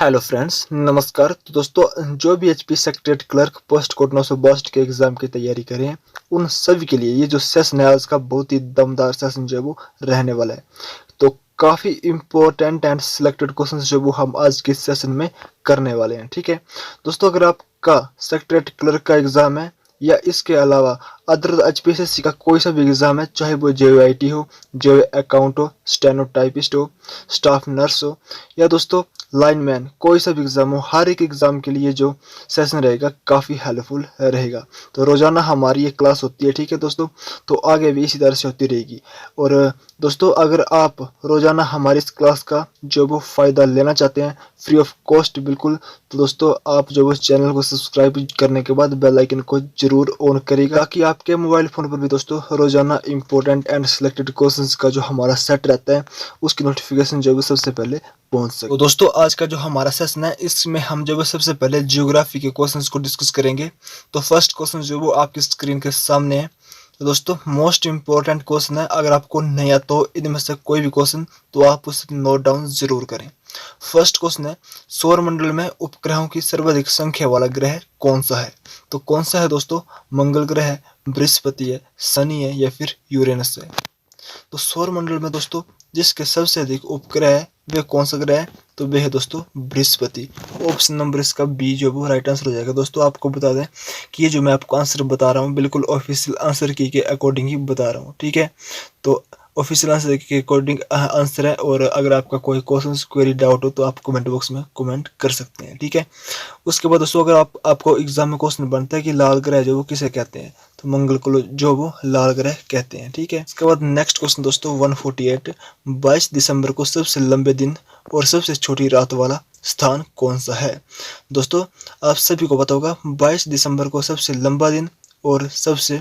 Hello friends, नमस्कार। तो दोस्तों, जो भी HP secretariat clerk post code 962 के एग्ज़ाम की तैयारी कर रहे हैं, उन सभी के लिए ये जो सेशन है आज का बहुत ही दमदार सेशन जो है वो रहने वाला है। तो काफ़ी इम्पोर्टेंट एंड सिलेक्टेड क्वेश्चंस जो वो हम आज के सेशन में करने वाले हैं। ठीक है दोस्तों, अगर आपका सेक्रेटरीट क्लर्क का एग्ज़ाम है या इसके अलावा अदर एचपीएससी का कोई सा भी एग्ज़ाम है, चाहे वो जेईआईटी हो, जेईई अकाउंट हो, स्टेनो टाइपिस्ट हो, स्टाफ नर्स हो या दोस्तों लाइनमैन, कोई सा भी एग्ज़ाम हो, हर एक एग्ज़ाम के लिए जो सेशन रहेगा काफ़ी हेल्पफुल रहेगा। तो रोज़ाना हमारी ये क्लास होती है। ठीक है दोस्तों, तो आगे भी इसी तरह से होती रहेगी। और दोस्तों, अगर आप रोज़ाना हमारी इस क्लास का जो वो फ़ायदा लेना चाहते हैं फ्री ऑफ कॉस्ट बिल्कुल, तो दोस्तों आप जो वो चैनल को सब्सक्राइब करने के बाद बेल आइकन को जरूर ऑन करिएगा, ताकि आपके मोबाइल फ़ोन पर भी दोस्तों रोज़ाना इंपॉर्टेंट एंड सिलेक्टेड क्वेश्चंस का जो हमारा सेट रहता है उसकी नोटिफिकेशन जो है सबसे पहले पहुंच सके। तो दोस्तों, आज का जो हमारा सेशन है इसमें हम जो है सबसे पहले ज्योग्राफी के क्वेश्चंस को डिस्कस करेंगे। तो फर्स्ट क्वेश्चन जो वो आपकी स्क्रीन के सामने है। तो दोस्तों, मोस्ट इंपॉर्टेंट क्वेश्चन है, अगर आपको नहीं आता तो इनमें से कोई भी क्वेश्चन तो आप उसे नोट डाउन जरूर करें। फर्स्ट क्वेश्चन है, सौर मंडल में उपग्रहों की सर्वाधिक संख्या वाला ग्रह कौन सा है? तो कौन सा है दोस्तों? मंगल ग्रह है, बृहस्पति है, शनि है या फिर यूरेनस है? तो सौर मंडल में दोस्तों जिसके सबसे अधिक उपग्रह है वे कौन सा ग्रह है? तो वे है दोस्तों बृहस्पति। ऑप्शन नंबर इसका बी जो वो राइट आंसर हो जाएगा। दोस्तों, आपको बता दें कि ये जो मैं आपको आंसर बता रहा हूँ बिल्कुल ऑफिशियल आंसर की के अकॉर्डिंग ही बता रहा हूँ। ठीक है, तो ऑफिशियल आंसर के अकॉर्डिंग आंसर है। और अगर आपका कोई क्वेश्चन क्वेरी डाउट हो तो आप कमेंट बॉक्स में कमेंट कर सकते हैं। ठीक है, उसके बाद दोस्तों, अगर आपको एग्जाम में क्वेश्चन बनता है कि लाल ग्रह जो वो किसे कहते हैं, तो मंगल को जो वो लाल ग्रह कहते हैं। ठीक है, इसके बाद नेक्स्ट क्वेश्चन दोस्तों 148, 22 दिसंबर को सबसे लंबे दिन और सबसे छोटी रात वाला स्थान कौन सा है? दोस्तों, आप सभी को पता होगा 22 दिसंबर को सबसे लंबा दिन और सबसे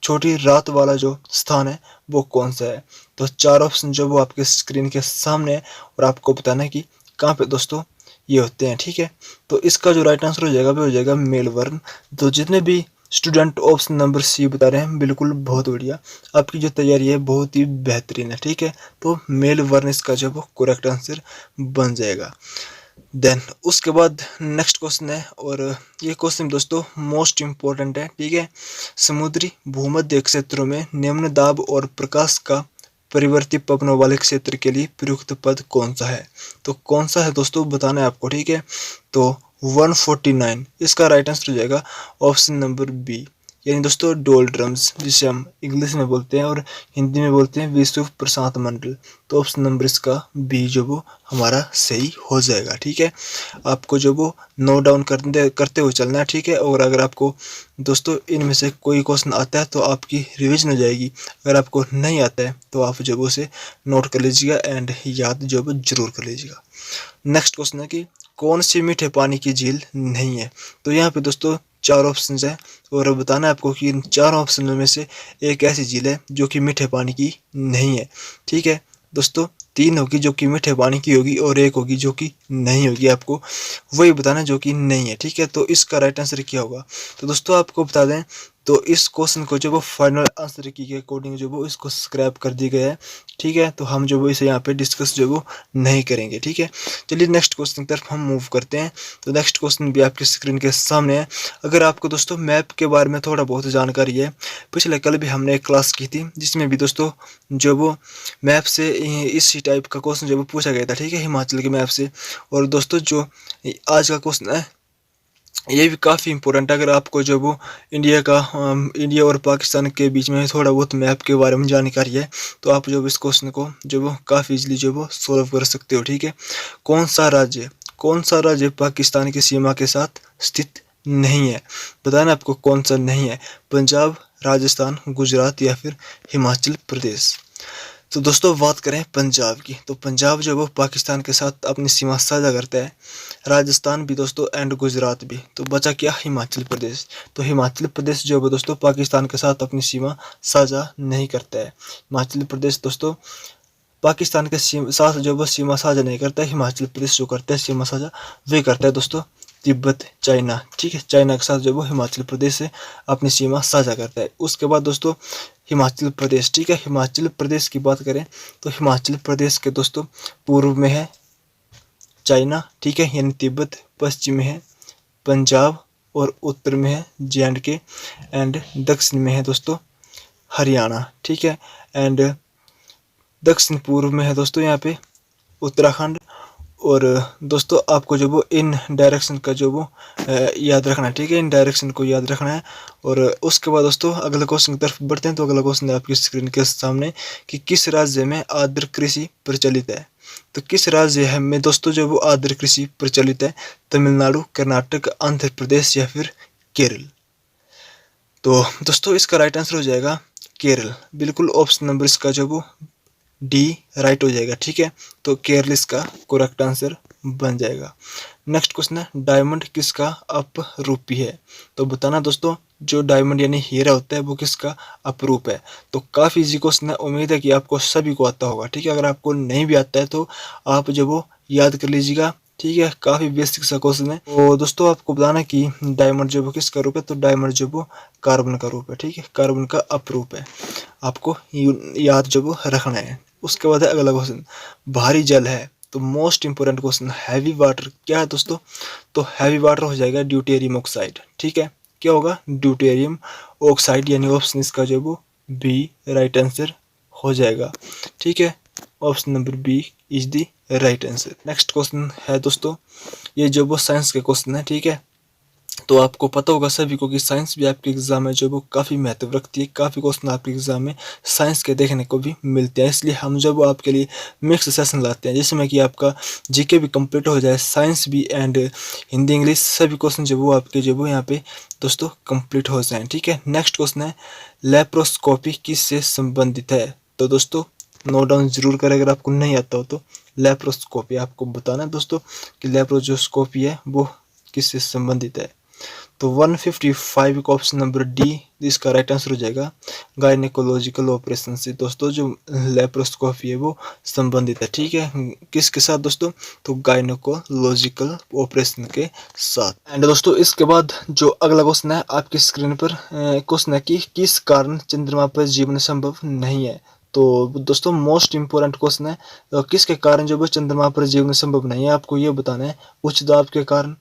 छोटी रात वाला जो स्थान है वो कौन सा है? तो चार ऑप्शन जो वो आपके स्क्रीन के सामने है और आपको बताना है कि कहाँ पे दोस्तों ये होते हैं। ठीक है, तो इसका जो राइट आंसर हो जाएगा वो हो जाएगा मेलबर्न। तो जितने भी स्टूडेंट ऑप्शन नंबर सी बता रहे हैं बिल्कुल बहुत बढ़िया, आपकी जो तैयारी है बहुत ही बेहतरीन है। ठीक है, तो मेलबर्न इसका जो वो करेक्ट आंसर बन जाएगा। देन उसके बाद नेक्स्ट क्वेश्चन है, और ये क्वेश्चन दोस्तों मोस्ट इम्पोर्टेंट है। ठीक है, समुद्री भूमध्य क्षेत्रों में निम्न दाब और प्रकाश का परिवर्ती पवनों वाले क्षेत्र के लिए प्रयुक्त पद कौन सा है? तो कौन सा है दोस्तों बताना है आपको। ठीक है, तो 149 इसका राइट आंसर हो जाएगा ऑप्शन नंबर बी, यानी दोस्तों डोल ड्रम्स, जिसे हम इंग्लिश में बोलते हैं और हिंदी में बोलते हैं विषुव प्रशांत मंडल। तो ऑप्शन नंबर इसका बी जो वो हमारा सही हो जाएगा। ठीक है, आपको जो वो नोट डाउन करते हुए चलना है। ठीक है, और अगर आपको दोस्तों इनमें से कोई क्वेश्चन आता है तो आपकी रिवीजन हो जाएगी, अगर आपको नहीं आता है तो आप जो वो उसे नोट कर लीजिएगा एंड याद जो वो जरूर कर लीजिएगा। नेक्स्ट क्वेश्चन है कि कौन सी मीठे पानी की झील नहीं है? तो यहाँ पे दोस्तों चार ऑप्शन है और बताना है आपको कि इन चार ऑप्शन में से एक ऐसी झील है जो कि मीठे पानी की नहीं है। ठीक है दोस्तों, तीन होगी जो कि मीठे पानी की होगी और एक होगी जो कि नहीं होगी, आपको वही बताना जो कि नहीं है। ठीक है, तो इसका राइट आंसर क्या होगा? तो दोस्तों आपको बता दें, तो इस क्वेश्चन को जो वो फाइनल आंसर की के अकॉर्डिंग जो वो इसको स्क्रैप कर दी गया है। ठीक है, तो हम जो वो इसे यहाँ पे डिस्कस जो वो नहीं करेंगे। ठीक है, चलिए नेक्स्ट क्वेश्चन की तरफ हम मूव करते हैं। तो नेक्स्ट क्वेश्चन भी आपकी स्क्रीन के सामने है। अगर आपको दोस्तों मैप के बारे में थोड़ा बहुत जानकारी है, पिछले कल भी हमने एक क्लास की थी जिसमें भी दोस्तों जो वो मैप से इसी टाइप का क्वेश्चन जो वो पूछा गया था। ठीक है, हिमाचल के मैप से। और दोस्तों जो आज का क्वेश्चन है ये भी काफ़ी इंपॉर्टेंट है। अगर आपको जो वो इंडिया और पाकिस्तान के बीच में थोड़ा बहुत मैप के बारे में जानकारी है तो आप जो इस क्वेश्चन को जो वो काफ़ी इजीली जो वो सॉल्व कर सकते हो। ठीक है, कौन सा राज्य पाकिस्तान की सीमा के साथ स्थित नहीं है? बताना आपको कौन सा नहीं है, पंजाब, राजस्थान, गुजरात या फिर हिमाचल प्रदेश? तो दोस्तों बात करें पंजाब की, तो पंजाब जो वो पाकिस्तान के साथ अपनी सीमा साझा करता है, राजस्थान भी दोस्तों एंड गुजरात भी। तो बचा क्या? हिमाचल प्रदेश। तो हिमाचल प्रदेश जो है दोस्तों पाकिस्तान के साथ अपनी सीमा साझा नहीं करता है। हिमाचल प्रदेश दोस्तों पाकिस्तान के साथ जो वो सीमा साझा नहीं करता है, हिमाचल प्रदेश जो करता है सीमा साझा वे करता है दोस्तों तिब्बत, चाइना। ठीक है, चाइना के साथ जो वो हिमाचल प्रदेश से अपनी सीमा साझा करता है। उसके बाद दोस्तों हिमाचल प्रदेश। ठीक है, हिमाचल प्रदेश की बात करें तो हिमाचल प्रदेश के दोस्तों पूर्व में है चाइना, ठीक है, यानी तिब्बत। पश्चिम में है पंजाब और उत्तर में है JNK एंड दक्षिण में है दोस्तों हरियाणा, ठीक है। एंड दक्षिण पूर्व में है दोस्तों यहाँ पे उत्तराखंड। और दोस्तों आपको जो वो इन डायरेक्शन का जो वो याद रखना है, ठीक है, इन डायरेक्शन को याद रखना है। और उसके बाद दोस्तों अगले क्वेश्चन की तरफ बढ़ते हैं। तो अगला क्वेश्चन है आपकी स्क्रीन के सामने कि किस राज्य में आर्द्र कृषि प्रचलित है। तो किस राज्य है में दोस्तों जो वो आर्द्र कृषि प्रचलित है, तमिलनाडु, कर्नाटक, आंध्र प्रदेश या फिर केरल। तो दोस्तों इसका राइट आंसर हो जाएगा केरल, बिल्कुल ऑप्शन नंबर इसका जो वो डी राइट हो जाएगा, ठीक है। तो केरल इसका करेक्ट आंसर बन जाएगा। नेक्स्ट क्वेश्चन है डायमंड किसका अपरूपी है। तो बताना दोस्तों जो डायमंड यानी हीरा होता है वो किसका अपरूप है। तो काफ़ी इजी क्वेश्चन है, उम्मीद है कि आपको सभी को आता होगा, ठीक है। अगर आपको नहीं भी आता है तो आप जो वो याद कर लीजिएगा, ठीक है। काफ़ी बेसिक सा क्वेश्चन है। तो दोस्तों आपको बताना कि डायमंड जो वो किसका रूप है। तो डायमंड जो वो कार्बन का रूप है, ठीक है, कार्बन का अपरूप है, आपको याद जो वो रखना है। उसके बाद है अगला क्वेश्चन भारी जल है। तो most important question heavy water क्या है दोस्तों। तो हैवी वाटर हो जाएगा ड्यूटेरियम ऑक्साइड, ठीक है। क्या होगा ड्यूटेरियम ऑक्साइड, यानी ऑप्शन इसका जो वो बी राइट आंसर हो जाएगा, ठीक है। Option number B is the right answer. Next question है दोस्तों ये जो वो साइंस के क्वेश्चन है, ठीक है। तो आपको पता होगा सभी को कि साइंस भी आपके एग्जाम में जो वो काफ़ी महत्व रखती है। काफ़ी क्वेश्चन आपके एग्जाम में साइंस के देखने को भी मिलते हैं, इसलिए हम जब आपके लिए मिक्स सेशन लाते हैं जिसमें कि आपका जीके भी कंप्लीट हो जाए, साइंस भी एंड हिंदी इंग्लिश सभी क्वेश्चन जो वो आपके जो वो यहाँ पे दोस्तों कंप्लीट हो जाएँ, ठीक है। नेक्स्ट क्वेश्चन है लेप्रोस्कोपी किससे संबंधित है। तो दोस्तों नोट डाउन जरूर करें अगर आपको नहीं आता हो तो। लेप्रोस्कोपी आपको बताना है दोस्तों कि लेप्रोस्कोपी है वो किससे संबंधित है। तो 155 का ऑप्शन नंबर डी इसका राइट आंसर हो जाएगा गायनेकोलॉजिकल ऑपरेशन से। दोस्तों जो लेप्रोस्कोपी है वो संबंधित है, ठीक है, किसके साथ दोस्तों। तो गायनेकोलॉजिकल ऑपरेशन के साथ। एंड दोस्तों इसके बाद जो अगला क्वेश्चन है आपकी स्क्रीन पर क्वेश्चन है कि किस कारण चंद्रमा पर जीवन संभव नहीं है। तो दोस्तों मोस्ट इंपोर्टेंट क्वेश्चन है, तो किसके कारण जो चंद्रमा पर जीवन संभव नहीं है आपको ये बताना है। उच्च दाब के कारण,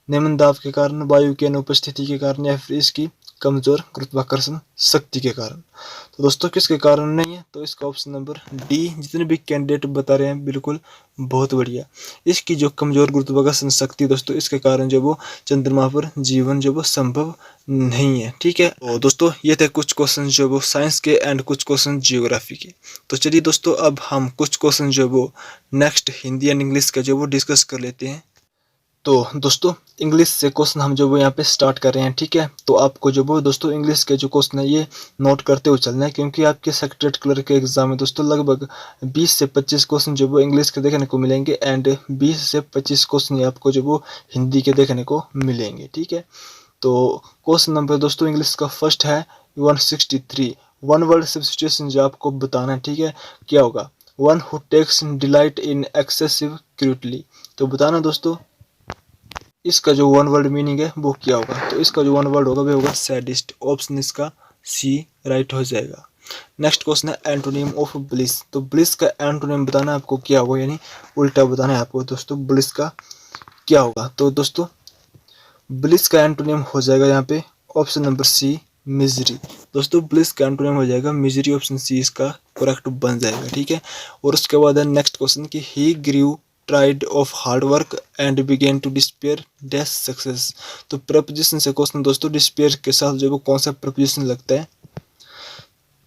निम्न दाब के कारण, वायु की अनुपस्थिति के कारण या फिर इसकी कमजोर गुरुत्वाकर्षण शक्ति के कारण। तो दोस्तों किसके कारण नहीं है। तो इसका ऑप्शन नंबर डी जितने भी कैंडिडेट बता रहे हैं बिल्कुल बहुत बढ़िया। इसकी जो कमजोर गुरुत्वाकर्षण शक्ति दोस्तों इसके कारण जो वो चंद्रमा पर जीवन जो वो संभव नहीं है, ठीक है। तो दोस्तों ये थे कुछ क्वेश्चन जो वो साइंस के एंड कुछ क्वेश्चन जियोग्राफी के। तो चलिए दोस्तों अब हम कुछ क्वेश्चन जो वो नेक्स्ट हिंदी एंड इंग्लिश का जो वो डिस्कस कर लेते हैं। तो दोस्तों इंग्लिश से क्वेश्चन हम जो वो यहाँ पे स्टार्ट कर रहे हैं, ठीक है। तो आपको जो वो दोस्तों इंग्लिश के जो क्वेश्चन है ये नोट करते हुए चलना है, क्योंकि आपके सेक्रेटरीट क्लर्क के एग्जाम में दोस्तों लगभग 20 से 25 क्वेश्चन जो वो इंग्लिश के देखने को मिलेंगे एंड 20 से 25 क्वेश्चन आपको जो वो हिंदी के देखने को मिलेंगे, ठीक है। तो क्वेश्चन नंबर दोस्तों इंग्लिश का फर्स्ट है 163 वन वर्ड सब्स्टिट्यूशन जो आपको बताना है, ठीक है, क्या होगा। One who takes delight in excessive cruelty. तो बताना दोस्तों इसका जो वन वर्ड मीनिंग है वो क्या होगा। तो इसका जो वन वर्ड होगा वो होगा सैडिस्ट, ऑप्शन इसका सी राइट हो जाएगा। नेक्स्ट क्वेश्चन है एंटोनिम ऑफ ब्लिस। तो ब्लिस का एंटोनिम बताना आपको क्या होगा, यानी उल्टा बताना है आपको दोस्तों ब्लिस का क्या होगा। तो दोस्तों ब्लिस का एंटोनिम हो जाएगा यहाँ पे ऑप्शन नंबर सी मिजरी। दोस्तों ब्लिस का एंटोनिम हो जाएगा मिजरी, ऑप्शन सी इसका करेक्ट बन जाएगा, ठीक है। और उसके बाद है नेक्स्ट क्वेश्चन कि he grew tired of hard work and began to despair dash success. तो प्रपोजिशन से क्वेश्चन दोस्तों डिस्पेयर के साथ जो वो कौन सा प्रपोजिशन लगता है।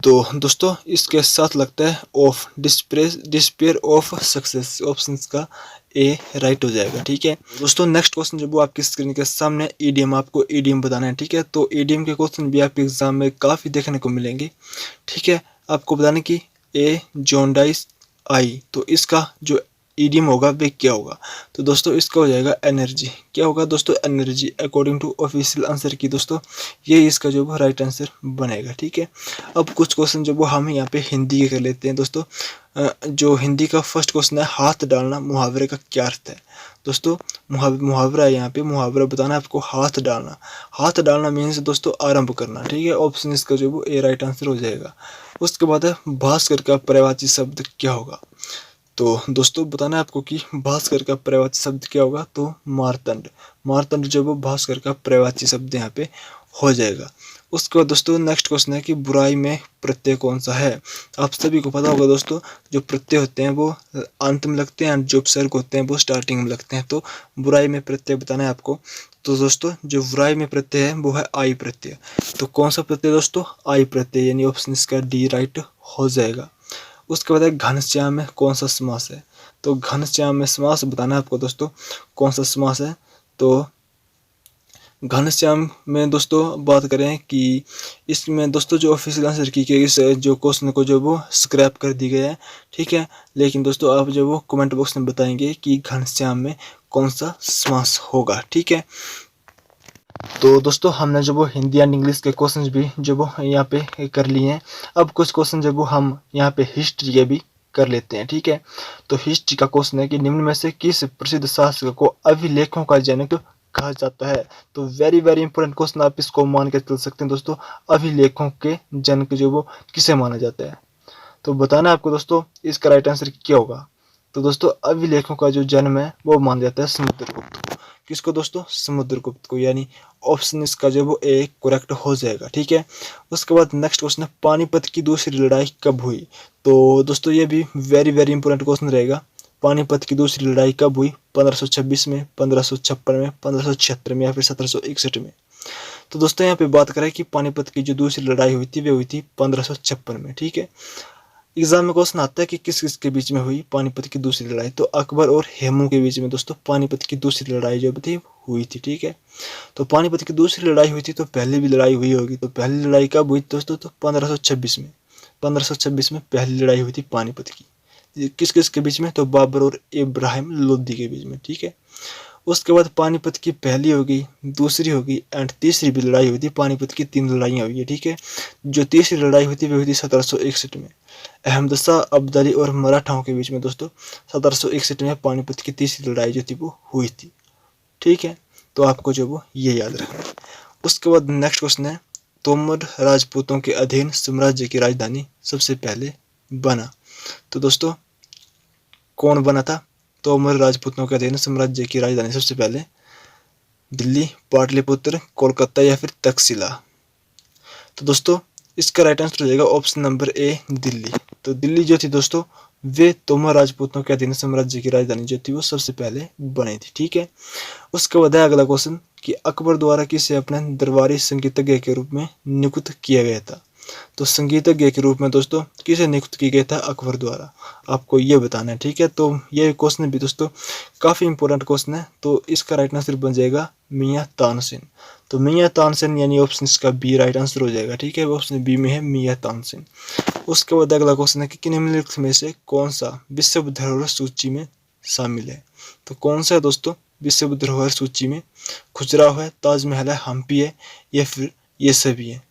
तो दोस्तों इसके साथ लगता है of, despair of success, option का ए राइट हो जाएगा, ठीक है। दोस्तों नेक्स्ट क्वेश्चन जो वो आपकी स्क्रीन के सामने ईडीएम, आपको ईडीएम बताना है, ठीक है। तो ईडीएम के क्वेश्चन भी आपके एग्जाम में काफ़ी देखने को मिलेंगे, ठीक है। आपको बताना कि ए जॉन्डाइस आई, तो इसका जो ईडीएम होगा वे क्या होगा। तो दोस्तों इसका हो जाएगा एनर्जी। क्या होगा दोस्तों energy, according to official answer की दोस्तों ये इसका जो वो राइट आंसर बनेगा, ठीक है। अब कुछ क्वेश्चन जो वो हम यहाँ पे हिंदी के कर लेते हैं दोस्तों। जो हिंदी का फर्स्ट क्वेश्चन है हाथ डालना, मुहावरे का क्या अर्थ है। दोस्तों मुहावरा है यहाँ पे, मुहावरा बताना है आपको हाथ डालना। हाथ डालना मीन्स दोस्तों आरंभ करना, ठीक है। ऑप्शन इसका जो वो ए राइट आंसर हो जाएगा। उसके बाद है भास्कर का पर्यायवाची शब्द क्या होगा। तो दोस्तों बताना है आपको कि भास्कर का पर्यायवाची शब्द क्या होगा, तो मार्तंड। मार्तंड जो वो भास्कर का पर्यायवाची शब्द यहाँ पे हो जाएगा। उसके बाद दोस्तों नेक्स्ट क्वेश्चन है कि बुराई में प्रत्यय कौन सा है। आप सभी को पता होगा दोस्तों, जो प्रत्यय होते हैं वो अंत में लगते हैं, जो उपसर्ग होते हैं वो स्टार्टिंग में लगते हैं। तो बुराई में प्रत्यय बताना है आपको। तो दोस्तों जो बुराई में प्रत्यय है वो है आई प्रत्यय। तो कौन सा प्रत्यय दोस्तों, आई प्रत्यय, यानी ऑप्शन इसका डी राइट हो जाएगा। उसके बाद है घनश्याम में कौन सा समास है। तो घनश्याम में समास बताना है आपको दोस्तों, कौन सा समास है। तो घनश्याम में दोस्तों बात करें कि इसमें दोस्तों जो ऑफिशियल आंसर की गई इस जो क्वेश्चन को जो वो स्क्रैप कर दी गया है, ठीक है। लेकिन दोस्तों आप जो वो कमेंट बॉक्स में बताएंगे कि घनश्याम में कौन सा समास होगा, ठीक है। तो दोस्तों हमने जो वो हिंदी एंड इंग्लिश के क्वेश्चंस भी जो वो यहाँ पे कर लिए हैं। अब कुछ क्वेश्चन जो वो हम यहाँ पे हिस्ट्री के भी कर लेते हैं, ठीक है। तो हिस्ट्री का क्वेश्चन है कि निम्न में से किस प्रसिद्ध शासक को अभिलेखों का जनक कहा जाता है। तो वेरी वेरी इंपॉर्टेंट क्वेश्चन, आप इसको मान के चल सकते हैं दोस्तों, अभिलेखों के जनक जो वो किसे माना जाता है। तो बताना है आपको दोस्तों इसका राइट आंसर क्या होगा। तो दोस्तों अभिलेखों का जो जन्म है वो माना जाता है समुद्रगुप्त को। किसको दोस्तों, समुद्रगुप्त को, यानी ऑप्शन इसका जो वो ए करेक्ट हो जाएगा, ठीक है। उसके बाद नेक्स्ट क्वेश्चन है पानीपत की दूसरी लड़ाई कब हुई। तो दोस्तों ये भी वेरी वेरी इंपॉर्टेंट क्वेश्चन रहेगा। पानीपत की दूसरी लड़ाई कब हुई, 1526 में, 1556 में, 1576 में या फिर 1761 में। तो दोस्तों यहाँ पे बात करें कि पानीपत की जो दूसरी लड़ाई हुई थी वे हुई थी 1556 में, ठीक है। एग्जाम में क्वेश्चन आता है कि किस किस के बीच में हुई पानीपत की दूसरी लड़ाई। तो अकबर और हेमू के बीच में दोस्तों पानीपत की दूसरी लड़ाई जो थी हुई थी, ठीक है। तो पानीपत की दूसरी लड़ाई हुई थी, तो पहले भी लड़ाई हुई होगी। तो पहली लड़ाई कब हुई दोस्तों, तो 1526 में। 1526 में पहली लड़ाई हुई थी पानीपत की। किस किस के बीच में, तो बाबर और इब्राहिम लोदी के बीच में, ठीक है। उसके बाद पानीपत की पहली होगी, दूसरी होगी एंड तीसरी भी लड़ाई हुई थी। पानीपत की 3 लड़ाइयाँ हुई है, ठीक है। जो तीसरी लड़ाई हुई थी वो हुई थी 1761 में, अहमद शाह अब्दाली और मराठाओं के बीच में दोस्तों 1761 में पानीपत की तीसरी लड़ाई जो थी वो हुई थी, ठीक है। तो आपको जो वो ये याद रखना है। उसके बाद नेक्स्ट क्वेश्चन है तोमर राजपूतों के अधीन साम्राज्य की राजधानी सबसे पहले बना। तो दोस्तों कौन बना था, तोमर राजपूतों के अधीन साम्राज्य की राजधानी सबसे पहले दिल्ली, पाटलिपुत्र, कोलकाता या फिर तक्षशिला। तो दोस्तों इसका राइट आंसर हो जाएगा ऑप्शन नंबर ए, दिल्ली। तो दिल्ली जो थी दोस्तों वे तोमर राजपूतों के अधीन साम्राज्य की राजधानी जो थी वो सबसे पहले बनी थी, ठीक है। उसके बाद है अगला क्वेश्चन कि अकबर द्वारा किसे अपने दरबारी संगीतज्ञ के रूप में नियुक्त किया गया था। तो संगीतज्ञ के रूप में दोस्तों किसे नियुक्त किया गया था अकबर द्वारा, आपको ये बताना है, ठीक है। तो ये क्वेश्चन भी दोस्तों काफ़ी इंपॉर्टेंट क्वेश्चन है। तो इसका राइट आंसर बन जाएगा मियाँ तानसेन। तो मियाँ तानसेन यानी ऑप्शन इसका बी राइट आंसर हो जाएगा, ठीक है। ऑप्शन बी में है मियाँ तानसेन। उसके बाद अगला क्वेश्चन है कि निम्नलिखित में से कौन सा विश्व धरोहर सूची में शामिल है। तो कौन सा है दोस्तों विश्व धरोहर सूची में, खजुराहो है, ताजमहल है, हम्पी है या फिर ये सभी है।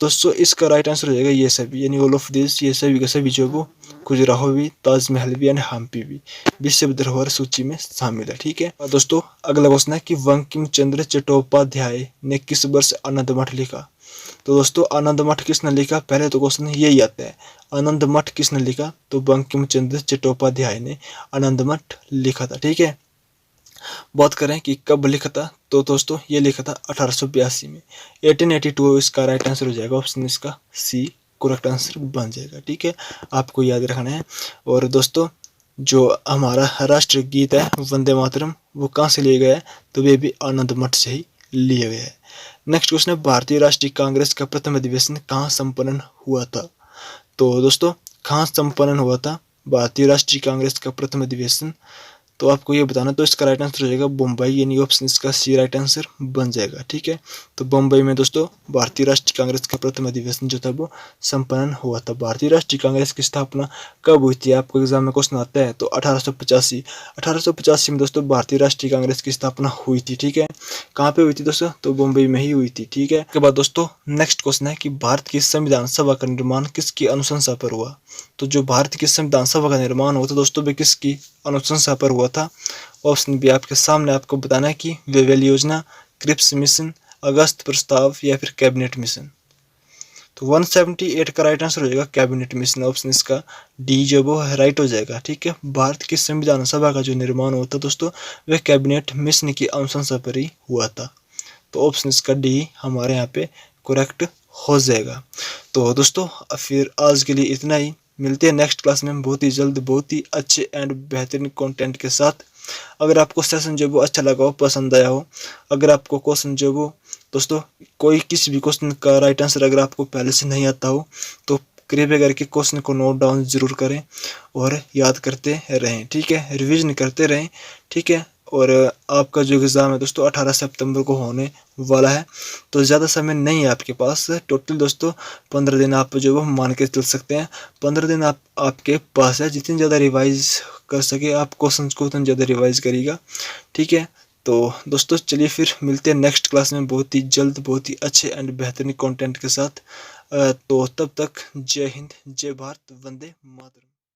दोस्तों इसका राइट आंसर हो जाएगा ये सभी, यानी ऑल ऑफ दिस, ये सभी का सभी जो वो खजुराहो भी, ताजमहल भी एंड हम्पी भी विश्व धरोहर सूची में शामिल है, ठीक है। और दोस्तों अगला क्वेश्चन है कि बंकिम चंद्र चट्टोपाध्याय ने किस वर्ष आनंद मठ लिखा। तो दोस्तों आनंद मठ किसने लिखा, पहले तो क्वेश्चन यही आता है, आनंद मठ किसने लिखा। तो बंकिम चंद्र चट्टोपाध्याय ने आनंद मठ लिखा था, ठीक है। बात करें कि कब लिखा था, तो दोस्तों ये लिखा था 1882 में, 1882 इसका राइट आंसर हो जाएगा, ऑप्शन इसका सी करेक्ट आंसर बन जाएगा, ठीक है। आपको याद रखना है। और दोस्तों जो हमारा राष्ट्रीय गीत है वंदे मातरम वो कहाँ से लिया गया है, तो वे भी आनंद मठ से ही लिया गया है। नेक्स्ट क्वेश्चन है भारतीय राष्ट्रीय कांग्रेस का प्रथम अधिवेशन कहाँ संपन्न हुआ था। तो दोस्तों कहाँ संपन्न हुआ था भारतीय राष्ट्रीय कांग्रेस का प्रथम अधिवेशन, तो आपको ये बताना। तो इसका राइट आंसर हो जाएगा बम्बई, यानी ऑप्शन इसका सी राइट आंसर बन जाएगा, ठीक है। तो बम्बई में दोस्तों भारतीय राष्ट्रीय कांग्रेस का प्रथम अधिवेशन जो था वो संपन्न हुआ था। भारतीय राष्ट्रीय कांग्रेस की स्थापना कब हुई थी, आपको एग्जाम में क्वेश्चन आता है, तो 1885 में दोस्तों भारतीय राष्ट्रीय कांग्रेस की स्थापना हुई थी, ठीक है। कहाँ पे हुई थी दोस्तों, तो बम्बई में ही हुई थी, ठीक है। उसके बाद दोस्तों नेक्स्ट क्वेश्चन है कि भारत की संविधान सभा का निर्माण किसकी अनुशंसा पर हुआ। तो जो भारत की संविधान सभा का निर्माण हुआ था दोस्तों वे किसकी अनुशंसा पर हुआ था। ऑप्शन भी आपके सामने, आपको बताना है कि वेवेल योजना, क्रिप्स मिशन, अगस्त प्रस्ताव या फिर कैबिनेट मिशन। तो 178 का राइट आंसर हो जाएगा कैबिनेट मिशन, ऑप्शन इसका डी जो वो राइट हो जाएगा। ठीक है, भारत की संविधान सभा का जो निर्माण होता दोस्तों वह कैबिनेट मिशन की अनुशंसा पर ही हुआ था। तो ऑप्शन इसका डी हमारे यहाँ पे करेक्ट हो जाएगा। तो दोस्तों फिर आज के लिए इतना ही, मिलते हैं नेक्स्ट क्लास में बहुत ही जल्द बहुत ही अच्छे एंड बेहतरीन कंटेंट के साथ। अगर आपको सेशन जो वो अच्छा लगा हो, पसंद आया हो, अगर आपको क्वेश्चन जो वो दोस्तों कोई किसी भी क्वेश्चन का राइट आंसर अगर आपको पहले से नहीं आता हो तो कृपया करके क्वेश्चन को नोट डाउन जरूर करें और याद करते रहें। ठीक है, रिवीजन करते रहें। ठीक है, और आपका जो एग्ज़ाम है दोस्तों 18 सितंबर को होने वाला है, तो ज़्यादा समय नहीं है आपके पास। टोटल दोस्तों 15 दिन आप जो वो मान के चल सकते हैं। 15 दिन आपके पास है, जितनी ज़्यादा रिवाइज कर सके आप क्वेश्चन को उतना ज़्यादा रिवाइज करिएगा। ठीक है, तो दोस्तों चलिए फिर मिलते हैं नेक्स्ट क्लास में बहुत ही जल्द बहुत ही अच्छे एंड बेहतरीन कंटेंट के साथ। तो तब तक जय हिंद, जय भारत, वंदे मातरम।